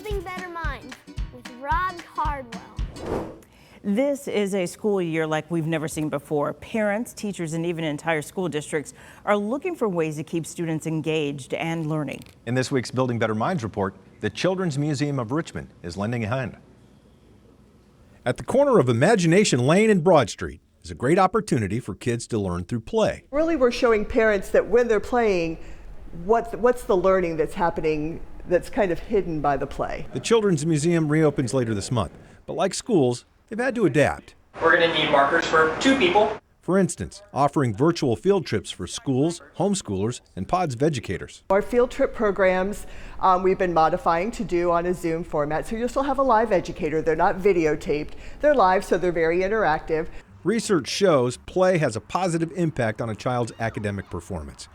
Building Better Minds with Rob Cardwell. This is a school year like we've never seen before. Parents, teachers, and even entire school districts are looking for ways to keep students engaged and learning. In this week's Building Better Minds report, the Children's Museum of Richmond is lending a hand. At the corner of Imagination Lane and Broad Street is a great opportunity for kids to learn through play. Really, we're showing parents that when they're playing, what's the learning that's happening that's kind of hidden by the play. The Children's Museum reopens later this month, but like schools, they've had to adapt. We're going to need markers for 2 people. For instance, offering virtual field trips for schools, homeschoolers, and pods of educators. Our field trip programs we've been modifying to do on a Zoom format, so you'll still have a live educator. They're not videotaped. They're live, so they're very interactive. Research shows play has a positive impact on a child's academic performance.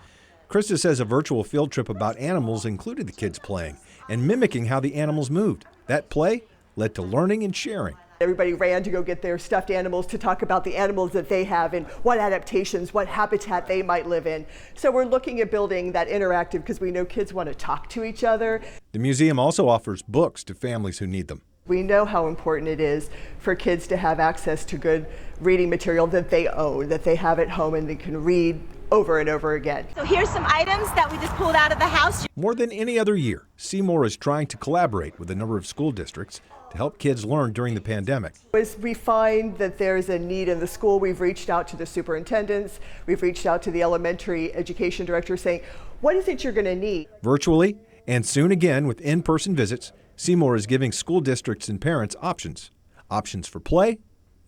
Krista says a virtual field trip about animals included the kids playing and mimicking how the animals moved. That play led to learning and sharing. Everybody ran to go get their stuffed animals to talk about the animals that they have and what adaptations, what habitat they might live in. So we're looking at building that interactive because we know kids want to talk to each other. The museum also offers books to families who need them. We know how important it is for kids to have access to good reading material that they own, that they have at home and they can read over and over again. So here's some items that we just pulled out of the house. More than any other year, Seymour is trying to collaborate with a number of school districts to help kids learn during the pandemic. As we find that there's a need in the school, we've reached out to the superintendents, we've reached out to the elementary education director saying, what is it you're going to need? Virtually, and soon again with in-person visits, Seymour is giving school districts and parents options. Options for play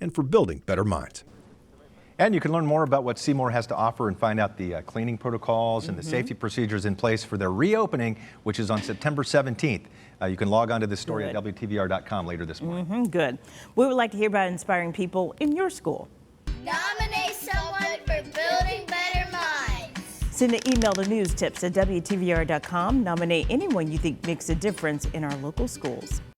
and for building better minds. And you can learn more about what Seymour has to offer and find out the cleaning protocols and the safety procedures in place for their reopening, which is on September 17th. You can log on to this story at WTVR.com later this morning. Good. We would like to hear about inspiring people in your school. Nominate someone for Building Better Minds. Send an email to news tips at WTVR.com. Nominate anyone you think makes a difference in our local schools.